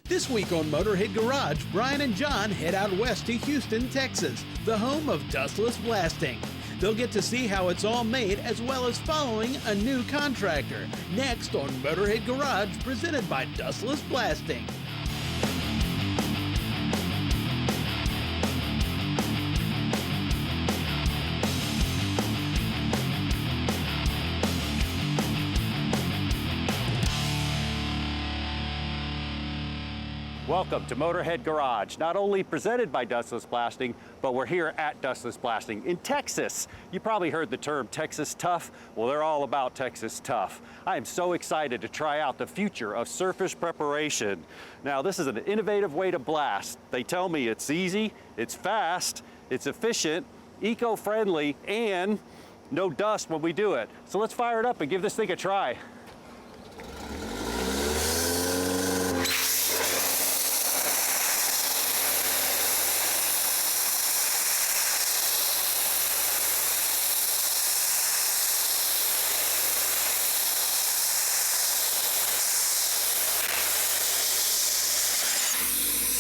This week on Motorhead Garage, Brian and John head out west to Houston, Texas, the home of Dustless Blasting. They'll get to see how it's all made as well as following a new contractor. Next on Motorhead Garage, presented by Dustless Blasting. Welcome to Motorhead Garage, not only presented by Dustless Blasting, but we're here at Dustless Blasting in Texas. You probably heard the term Texas Tough. Well, they're all about Texas Tough. I am so excited to try out the future of surface preparation. Now, this is an innovative way to blast. They tell me it's easy, it's fast, it's efficient, eco-friendly, and no dust when we do it. So let's fire it up and give this thing a try.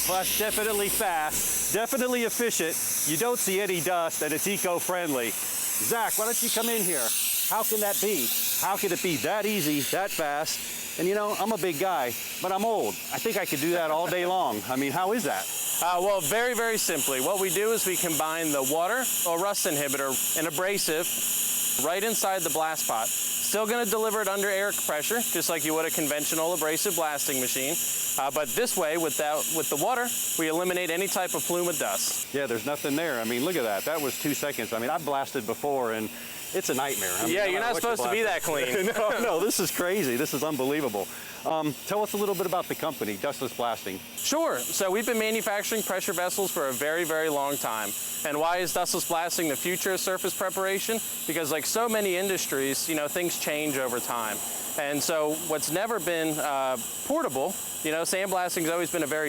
Well, that's definitely fast, definitely efficient. You don't see any dust, and it's eco-friendly. Zach, why don't you come in here? How can that be? How can it be that easy, that fast? And you know, I'm a big guy, but I'm old. I think I could do that all day long. I mean, how is that? Well, very, very simply. What we do is we combine the water, a rust inhibitor, an abrasive right inside the blast pot. Still going to deliver it under air pressure, just like you would a conventional abrasive blasting machine. But this way, with the water, we eliminate any type of plume of dust. Yeah, there's nothing there. I mean, look at that. That was 2 seconds. I mean, I've blasted before, and it's a nightmare. I mean, yeah, you're not supposed to be that clean. No, this is crazy. This is unbelievable. Tell us a little bit about the company, Dustless Blasting. Sure. So we've been manufacturing pressure vessels for a very, very long time. And why is Dustless Blasting the future of surface preparation? Because like so many industries, you know, things change over time. And so what's never been portable, you know, sandblasting has always been a very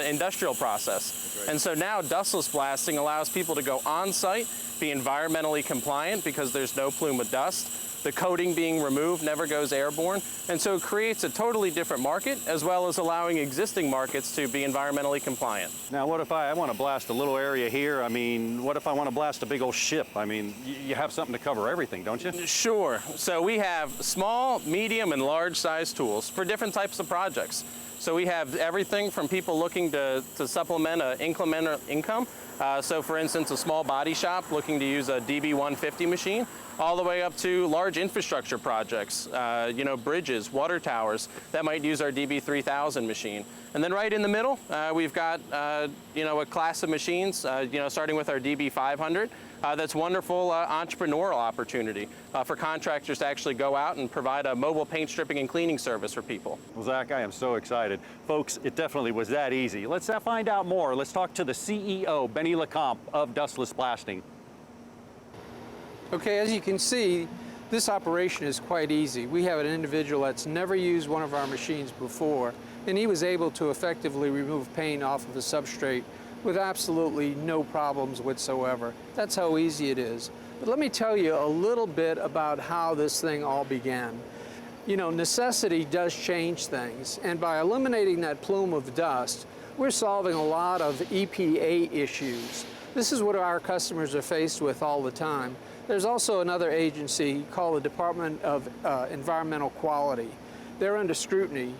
industrial process. Right. And so now Dustless Blasting allows people to go on site, be environmentally compliant because there's no plume of dust. The coating being removed never goes airborne. And so it creates a totally different market, as well as allowing existing markets to be environmentally compliant. Now, what if I want to blast a little area here? I mean, what if I want to blast a big old ship? I mean, you have something to cover everything, don't you? Sure. So we have small, medium, and large size tools for different types of projects. So we have everything from people looking to supplement an incremental income. So for instance, a small body shop looking to use a DB150 machine, all the way up to large infrastructure projects, you know, bridges, water towers, that might use our DB3000 machine. And then right in the middle, we've got, you know, a class of machines, you know, starting with our DB500. That's wonderful entrepreneurial opportunity for contractors to actually go out and provide a mobile paint stripping and cleaning service for people. Well, Zach, I am so excited. Folks, it definitely was that easy. Let's find out more. Let's talk to the CEO, Benny Lecomte of Dustless Blasting. Okay, as you can see, this operation is quite easy. We have an individual that's never used one of our machines before, and he was able to effectively remove paint off of the substrate with absolutely no problems whatsoever. That's how easy it is. But let me tell you a little bit about how this thing all began. You know, necessity does change things, and by eliminating that plume of dust, we're solving a lot of EPA issues. This is what our customers are faced with all the time. There's also another agency called the Department of Environmental Quality. They're under scrutiny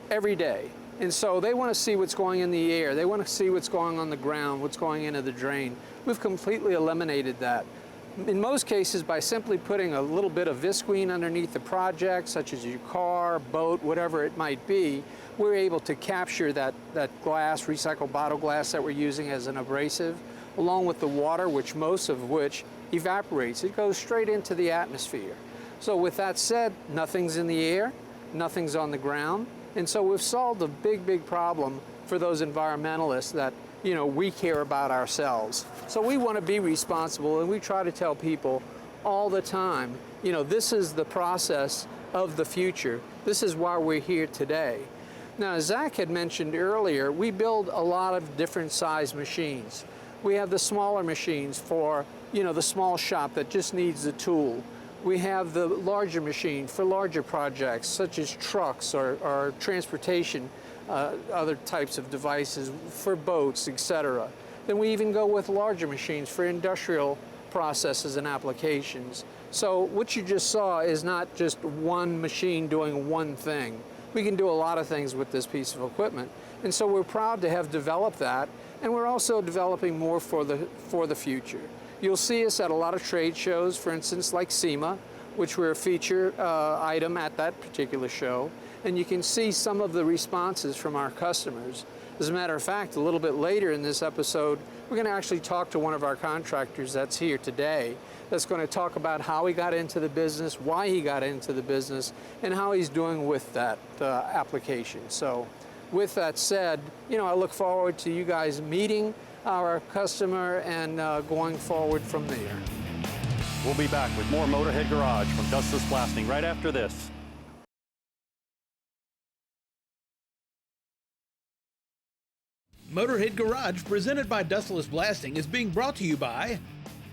every day. And so they want to see what's going in the air. They want to see what's going on the ground, what's going into the drain. We've completely eliminated that. In most cases, by simply putting a little bit of visqueen underneath the project, such as your car, boat, whatever it might be, we're able to capture that glass, recycled bottle glass that we're using as an abrasive, along with the water, most of which evaporates. It goes straight into the atmosphere. So with that said, nothing's in the air, nothing's on the ground, and so we've solved a big, big problem for those environmentalists that, you know, we care about ourselves. So we want to be responsible, and we try to tell people all the time, you know, this is the process of the future. This is why we're here today. Now, as Zach had mentioned earlier, we build a lot of different size machines. We have the smaller machines for, you know, the small shop that just needs the tool. We have the larger machine for larger projects, such as trucks or transportation, other types of devices for boats, etc. Then we even go with larger machines for industrial processes and applications. So what you just saw is not just one machine doing one thing. We can do a lot of things with this piece of equipment. And so we're proud to have developed that, and we're also developing more for the future. You'll see us at a lot of trade shows, for instance, like SEMA, which we're a feature item at that particular show. And you can see some of the responses from our customers. As a matter of fact, a little bit later in this episode, we're going to actually talk to one of our contractors that's here today that's going to talk about how he got into the business, why he got into the business, and how he's doing with that application. So with that said, I look forward to you guys meeting our customer and going forward from there. We'll be back with more Motorhead Garage from Dustless Blasting right after this. Motorhead Garage, presented by Dustless Blasting, is being brought to you by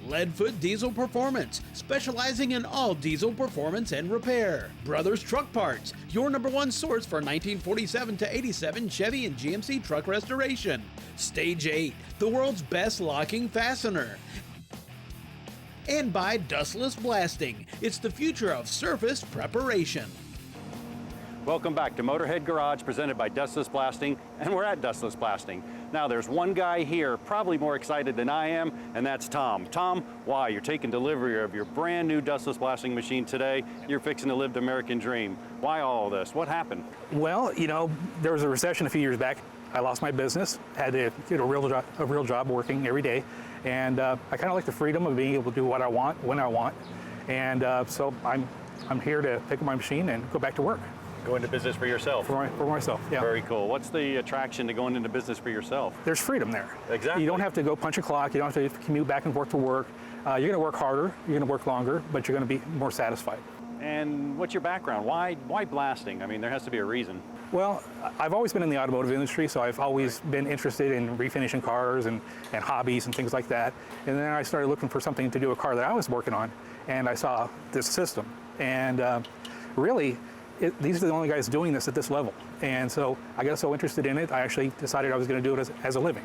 Leadfoot Diesel Performance, specializing in all diesel performance and repair. Brothers Truck Parts, your #1 source for 1947 to 87 Chevy and GMC truck restoration. Stage 8, the world's best locking fastener. And by Dustless Blasting, it's the future of surface preparation. Welcome back to Motorhead Garage, presented by Dustless Blasting, and we're at Dustless Blasting. Now, there's one guy here probably more excited than I am, and that's Tom. Tom, why? You're taking delivery of your brand new Dustless Blasting machine today. You're fixing to live the American dream. Why all this? What happened? Well, there was a recession a few years back. I lost my business, had to get a real job working every day, and I kind of like the freedom of being able to do what I want, when I want, and so I'm here to pick up my machine and go back to work. Go into business for yourself. For myself, yeah. Very cool. What's the attraction to going into business for yourself? There's freedom there. Exactly. You don't have to go punch a clock. You don't have to commute back and forth to work. You're going to work harder. You're going to work longer, but you're going to be more satisfied. And what's your background? Why blasting? I mean, there has to be a reason. Well, I've always been in the automotive industry, so I've always been interested in refinishing cars and hobbies and things like that. And then I started looking for something to do with a car that I was working on, and I saw this system. And really, these are the only guys doing this at this level. And so I got so interested in it, I actually decided I was going to do it as a living.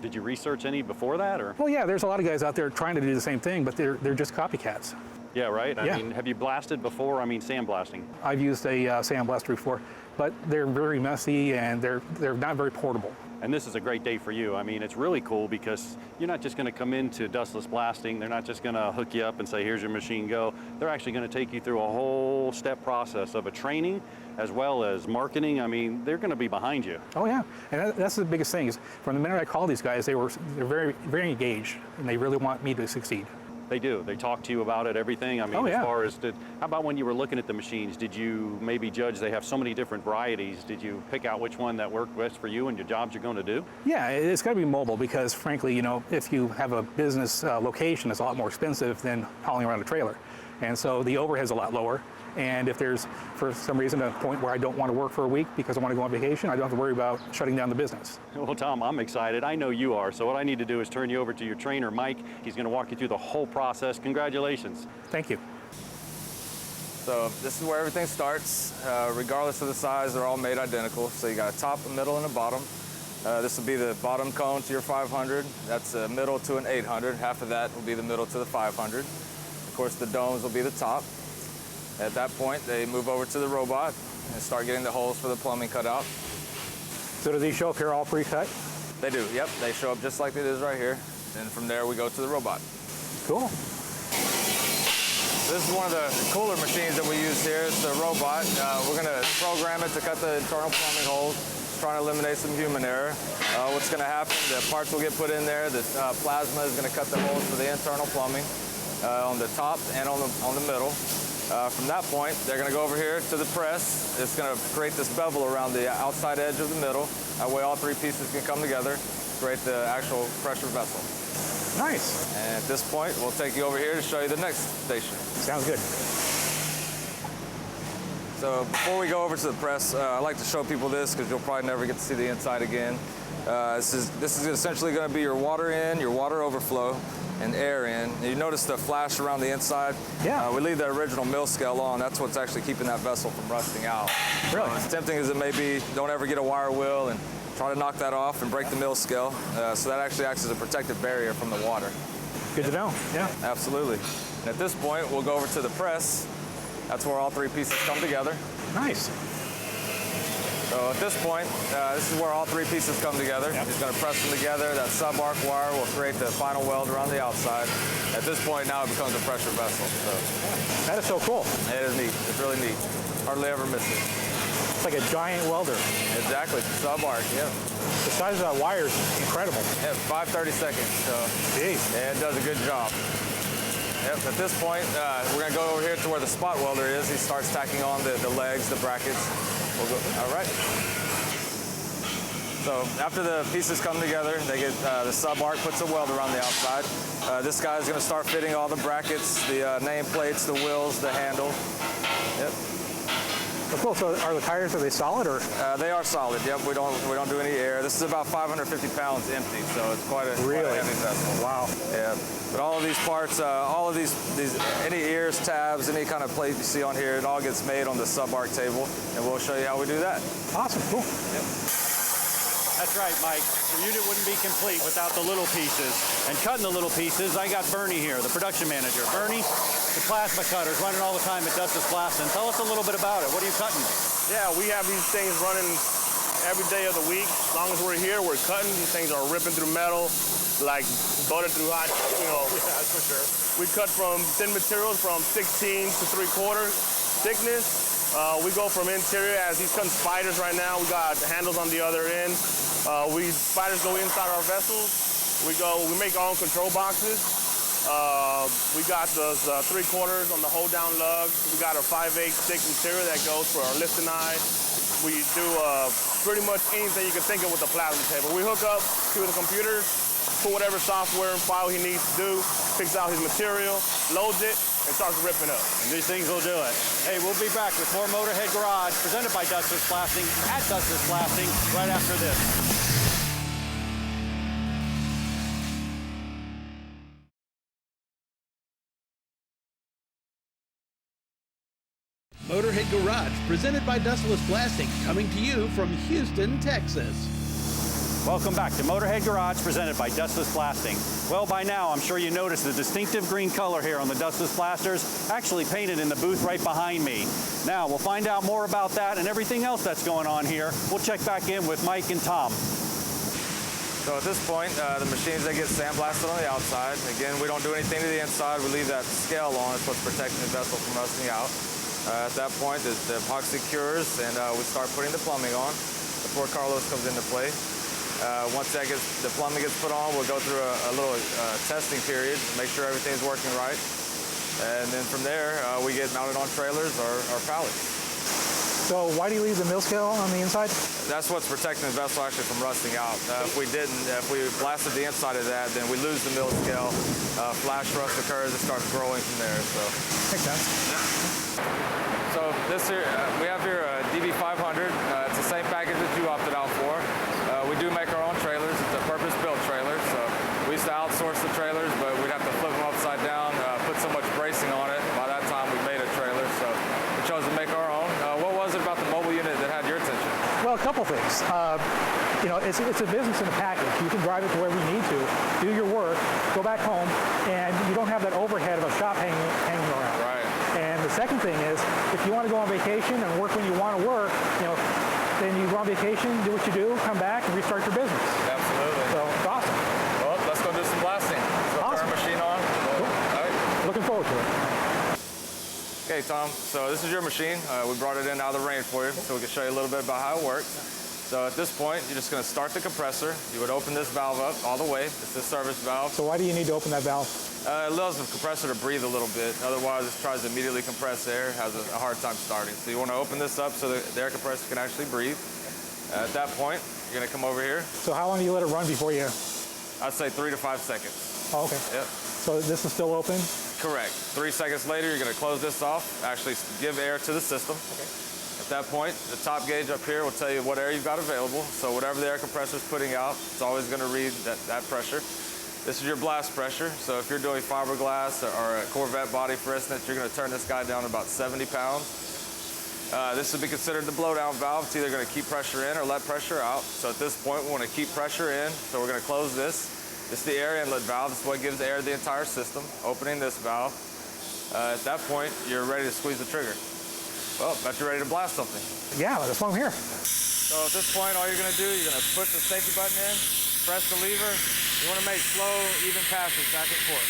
Did you research any before that, or? Well, yeah, there's a lot of guys out there trying to do the same thing, but they're just copycats. Yeah, right? Yeah. I mean, have you blasted before? I mean, sandblasting. I've used a sandblaster before, but they're very messy and they're not very portable. And this is a great day for you. I mean, it's really cool because you're not just going to come into Dustless Blasting. They're not just going to hook you up and say, here's your machine, go. They're actually going to take you through a whole step process of a training as well as marketing. I mean, they're going to be behind you. Oh, yeah. And that's the biggest thing is from the minute I called these guys, they're very, very engaged, and they really want me to succeed. They do. They talk to you about it, everything. I mean, Oh, yeah. As far as, how about when you were looking at the machines, did you maybe judge they have so many different varieties? Did you pick out which one that worked best for you and your jobs you're going to do? Yeah, it's got to be mobile because, frankly, if you have a business location, it's a lot more expensive than hauling around a trailer. And so the overhead's a lot lower. And if there's, for some reason, a point where I don't want to work for a week because I want to go on vacation, I don't have to worry about shutting down the business. Well, Tom, I'm excited. I know you are. So what I need to do is turn you over to your trainer, Mike. He's going to walk you through the whole process. Congratulations. Thank you. So this is where everything starts. Regardless of the size, they're all made identical. So you got a top, a middle, and a bottom. This will be the bottom cone to your 500. That's the middle to an 800. Half of that will be the middle to the 500. Of course, the domes will be the top. At that point, they move over to the robot and start getting the holes for the plumbing cut out. So do these show up here all pre-cut? They do, yep. They show up just like it is right here. And from there, we go to the robot. Cool. This is one of the cooler machines that we use here. It's the robot. We're going to program it to cut the internal plumbing holes, trying to eliminate some human error. What's going to happen, the parts will get put in there. The plasma is going to cut the holes for the internal plumbing on the top and on the middle. From that point, they're going to go over here to the press. It's going to create this bevel around the outside edge of the middle. That way all three pieces can come together, create the actual pressure vessel. Nice. And at this point, we'll take you over here to show you the next station. Sounds good. So before we go over to the press, I like to show people this because you'll probably never get to see the inside again. This is essentially going to be your water in, your water overflow, and air in. And you notice the flash around the inside? Yeah. We leave the original mill scale on. That's what's actually keeping that vessel from rusting out. Really? As tempting as it may be, don't ever get a wire wheel and try to knock that off and break the mill scale. So that actually acts as a protective barrier from the water. Good to know. Yeah. Absolutely. And at this point, we'll go over to the press. That's where all three pieces come together. Nice. So at this point, this is where all three pieces come together. Yep. He's going to press them together. That sub-arc wire will create the final weld around the outside. At this point, now it becomes a pressure vessel. So That is so cool. it is neat. It's really neat. Hardly ever miss it. It's like a giant welder. Exactly. Sub-arc, yeah. The size of that wire is incredible. Yeah, 5/32. So Jeez. yeah, it does a good job. Yep, at this point, we're going to go over here to where the spot welder is. He starts tacking on the legs, the brackets. We'll go, all right. So after the pieces come together, they get the sub-arc puts a weld around the outside. This guy's going to start fitting all the brackets, the name plates, the wheels, the handle. Yep. Oh, cool. So are the tires, are they solid or? They are solid. Yep. We don't do any air. This is about 550 pounds empty, so it's quite a heavy vessel. Wow. Yeah. But all of these parts, all of these any ears, tabs, any kind of plate you see on here, it all gets made on the sub-arc table, and we'll show you how we do that. Awesome. Cool. Yep. That's right, Mike. The unit wouldn't be complete without the little pieces. And cutting the little pieces, I got Bernie here, the production manager. Bernie, the plasma cutter's running all the time at Dustless Blasting. Tell us a little bit about it. What are you cutting? Yeah, we have these things running every day of the week. As long as we're here, we're cutting. These things are ripping through metal, like butter through hot, Yeah, that's for sure. We cut from thin materials from 16 to 3/4 thickness. We go from interior, as he's cutting spiders right now. We got handles on the other end. Spiders go inside our vessels. We make our own control boxes. We got those 3/4 on the hold down lugs. We got a 5/8 thick material that goes for our lifting eye. We do pretty much anything you can think of with the plasma table. We hook up to the computer, put whatever software and file he needs to do, picks out his material, loads it, and starts ripping up. And these things will do it. Hey, we'll be back with more Motorhead Garage presented by Dustless Blasting at Dustless Blasting right after this. Motorhead Garage, presented by Dustless Blasting, coming to you from Houston, Texas. Welcome back to Motorhead Garage presented by Dustless Blasting. Well, by now, I'm sure you noticed the distinctive green color here on the Dustless Blasters, actually painted in the booth right behind me. Now, we'll find out more about that and everything else that's going on here. We'll check back in with Mike and Tom. So at this point, the machines, they get sandblasted on the outside. Again, we don't do anything to the inside. We leave that scale on. It's what's protecting the vessel from rusting out. At that point, the epoxy cures, and we start putting the plumbing on before Carlos comes into play. Once the plumbing gets put on, we'll go through a little testing period to make sure everything's working right. And then from there, we get mounted on trailers or pallets. So why do you leave the mill scale on the inside? That's what's protecting the vessel actually from rusting out. If we blasted the inside of that, then we lose the mill scale. Flash rust occurs, it starts growing from there. So Makes sense. So this here, we have here a DB500. It's the same package that you opted out for. We do make our own trailers. It's a purpose-built trailer. So we used to outsource the trailers, but we'd have to flip them upside down, put so much bracing on it. By that time, we made a trailer. So we chose to make our own. What was it about the mobile unit that had your attention? Well, a couple things. It's a business in a package. You can drive it to wherever you need to, do your work, go back home, and you don't have that overhead of a shop hanging around. Right. And the second thing is, if you want to go on vacation and work when you want to work, then you go on vacation, do what you do, come back, and restart your business. Absolutely. So it's awesome. Well, let's go do some blasting. So Awesome. turn our machine on. Cool. All right. Looking forward to it. Okay, Tom, so this is your machine. We brought it in out of the rain for you so we can show you a little bit about how it works. So at this point, you're just going to start the compressor. You would open this valve up all the way. It's the service valve. So why do you need to open that valve? It allows the compressor to breathe a little bit. Otherwise, it tries to immediately compress air, has a hard time starting. So you want to open this up so the air compressor can actually breathe. At that point, you're going to come over here. So how long do you let it run before you? I'd say 3 to 5 seconds. Oh, okay. Yep. So this is still open? Correct. 3 seconds later, you're going to close this off, actually give air to the system. Okay. At that point, the top gauge up here will tell you what air you've got available. So whatever the air compressor is putting out, it's always going to read that pressure. This is your blast pressure. So if you're doing fiberglass or a Corvette body, for instance, you're going to turn this guy down to about 70 pounds. This would be considered the blowdown valve. It's either going to keep pressure in or let pressure out. So at this point, we want to keep pressure in. So we're going to close this. This is the air inlet valve. This is what gives air to the entire system. Opening this valve. At that point, you're ready to squeeze the trigger. Well, bet you're ready to blast something. Yeah, that's why I'm here. So at this point, all you're going to do, you're going to push the safety button in, press the lever. You want to make slow, even passes back and forth.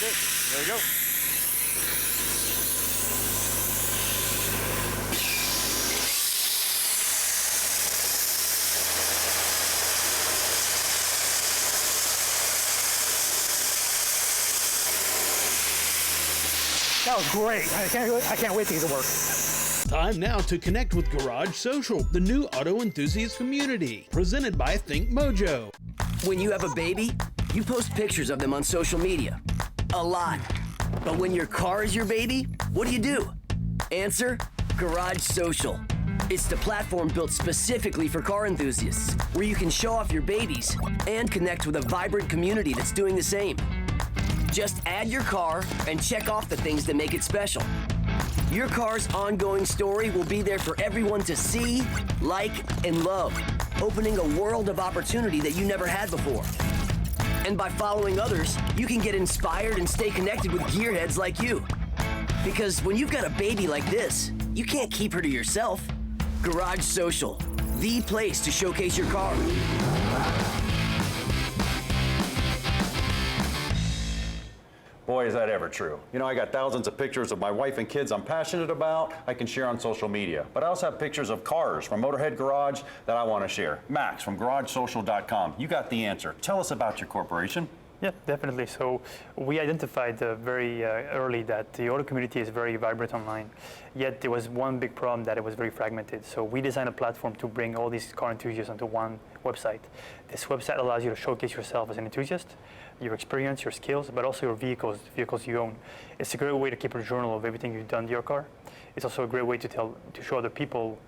Good. There you go. That was great. I can't wait to get to work. Time now to connect with Garage Social, the new auto enthusiast community, presented by Think Mojo. When you have a baby, you post pictures of them on social media. A lot. But when your car is your baby, what do? Answer, Garage Social. It's the platform built specifically for car enthusiasts, where you can show off your babies and connect with a vibrant community that's doing the same. Just add your car and check off the things that make it special. Your car's ongoing story will be there for everyone to see, like, and love, opening a world of opportunity that you never had before. And by following others, you can get inspired and stay connected with gearheads like you. Because when you've got a baby like this, you can't keep her to yourself. Garage Social, the place to showcase your car. Boy, is that ever true. You know, I got thousands of pictures of my wife and kids I'm passionate about I can share on social media. But I also have pictures of cars from Motorhead Garage that I want to share. Max from GarageSocial.com. You got the answer. Tell us about your corporation. Yeah, definitely. So we identified very early that the auto community is very vibrant online, yet there was one big problem that it was very fragmented. So we designed a platform to bring all these car enthusiasts onto one website. This website allows you to showcase yourself as an enthusiast, your experience, your skills, but also your vehicles you own. It's a great way to keep a journal of everything you've done to your car. It's also a great way to show other people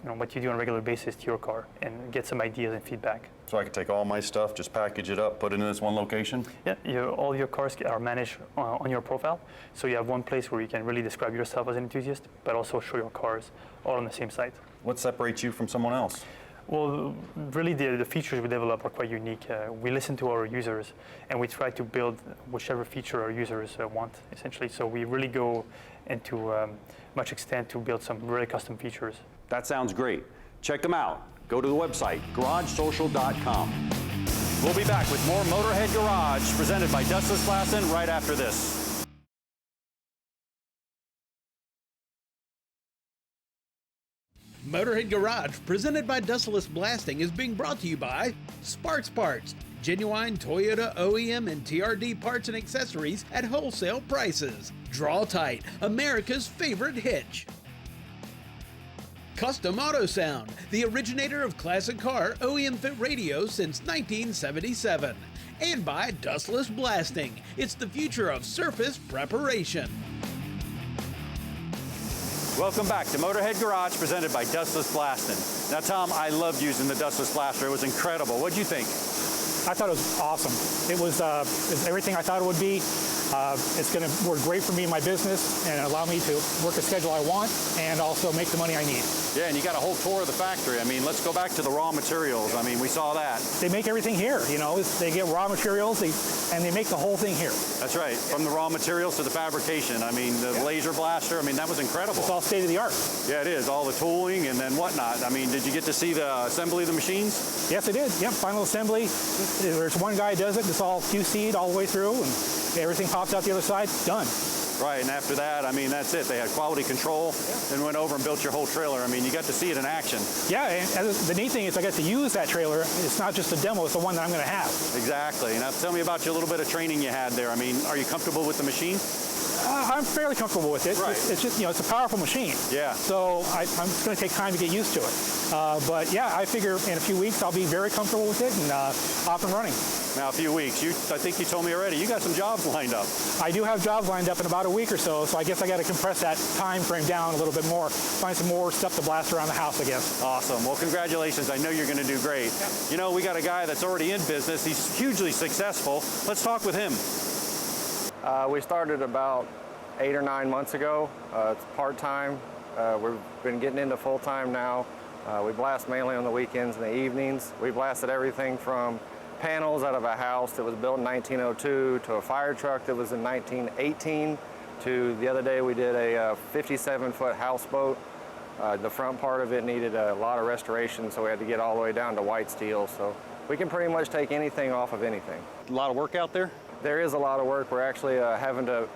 what you do on a regular basis to your car and get some ideas and feedback. So I can take all my stuff, just package it up, put it in this one location? Yeah, all your cars are managed on your profile. So you have one place where you can really describe yourself as an enthusiast, but also show your cars all on the same site. What separates you from someone else? Well, really the features we develop are quite unique. We listen to our users and we try to build whichever feature our users want, essentially. So we really go into much extent to build some really custom features. That sounds great. Check them out. Go to the website, GarageSocial.com. We'll be back with more Motorhead Garage presented by Dustless Blasting right after this. Motorhead Garage, presented by Dustless Blasting, is being brought to you by Sparks Parts, genuine Toyota OEM and TRD parts and accessories at wholesale prices. Draw Tight, America's favorite hitch. Custom Auto Sound, the originator of classic car OEM fit radio since 1977. And by Dustless Blasting, it's the future of surface preparation. Welcome back to Motorhead Garage presented by Dustless Blasting. Now, Tom, I loved using the Dustless Blaster. It was incredible. What'd you think? I thought it was awesome. It was everything I thought it would be. It's going to work great for me in my business and allow me to work the schedule I want and also make the money I need. Yeah, and you got a whole tour of the factory. I mean, let's go back to the raw materials. I mean, we saw that. They make everything here, you know. They get raw materials and they make the whole thing here. That's right. From the raw materials to the fabrication. I mean, the laser blaster, I mean, that was incredible. It's all state of the art. Yeah, it is. All the tooling and then whatnot. I mean, did you get to see the assembly of the machines? Yes, I did. Yep, final assembly. There's one guy who does it. It's all QC'd all the way through and everything pops out the other side. Done. Right, and after that, I mean, that's it. They had quality control and went over and built your whole trailer. I mean, you got to see it in action. Yeah, and the neat thing is I got to use that trailer. It's not just a demo, it's the one that I'm going to have. Exactly. Now, tell me about your little bit of training you had there. I mean, are you comfortable with the machine? I'm fairly comfortable with it. Right. It's just, it's a powerful machine. Yeah. So it's going to take time to get used to it. But yeah, I figure in a few weeks I'll be very comfortable with it and off and running. Now, a few weeks. I think you told me already, you got some jobs lined up. I do have jobs lined up in about a week or so I guess I got to compress that time frame down a little bit more, find some more stuff to blast around the house, I guess. Awesome. Well, congratulations. I know you're going to do great. Yeah. We got a guy that's already in business. He's hugely successful. Let's talk with him. We started about 8 or 9 months ago. It's part-time. We've been getting into full-time now. We blast mainly on the weekends and the evenings. We blasted everything from panels out of a house that was built in 1902 to a fire truck that was in 1918 to the other day we did a 57-foot houseboat. The front part of it needed a lot of restoration, so we had to get all the way down to white steel. So we can pretty much take anything off of anything. A lot of work out there? There is a lot of work. We're actually having to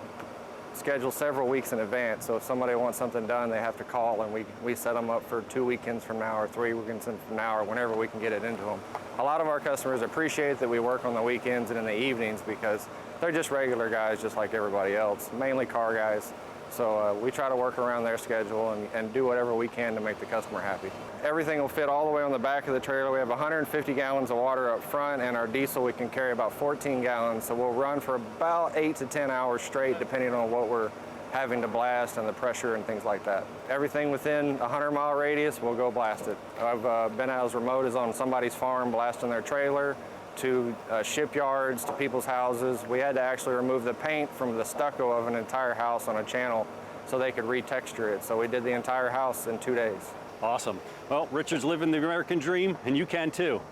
schedule several weeks in advance. So if somebody wants something done, they have to call, and we set them up for 2 weekends from now or 3 weekends from now or whenever we can get it into them. A lot of our customers appreciate that we work on the weekends and in the evenings because they're just regular guys just like everybody else, mainly car guys. So we try to work around their schedule and do whatever we can to make the customer happy. Everything will fit all the way on the back of the trailer. We have 150 gallons of water up front, and our diesel we can carry about 14 gallons. So we'll run for about 8 to 10 hours straight depending on what we're having to blast and the pressure and things like that. Everything within a 100-mile radius, we'll go blast it. I've been as remote as on somebody's farm blasting their trailer, to shipyards, to people's houses. We had to actually remove the paint from the stucco of an entire house on a channel so they could retexture it. So we did the entire house in 2 days. Awesome. Well, Richard's living the American dream, and you can too.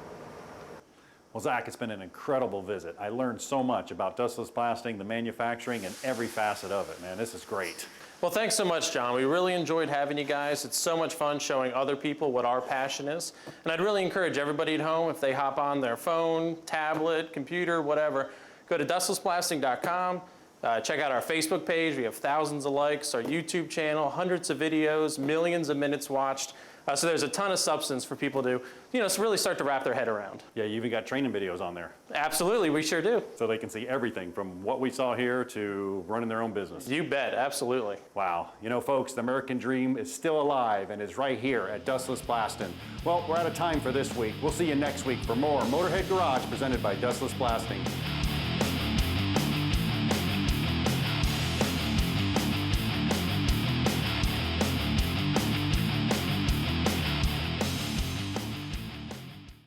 Well, Zach, it's been an incredible visit. I learned so much about Dustless Blasting, the manufacturing, and every facet of it, man. This is great. Well, thanks so much, John. We really enjoyed having you guys. It's so much fun showing other people what our passion is. And I'd really encourage everybody at home, if they hop on their phone, tablet, computer, whatever, go to dustlessblasting.com. Check out our Facebook page. We have thousands of likes, our YouTube channel, hundreds of videos, millions of minutes watched. So there's a ton of substance for people to, really start to wrap their head around. Yeah, you even got training videos on there. Absolutely, we sure do. So they can see everything from what we saw here to running their own business. You bet, absolutely. Wow. Folks, the American dream is still alive and is right here at Dustless Blasting. Well, we're out of time for this week. We'll see you next week for more Motorhead Garage presented by Dustless Blasting.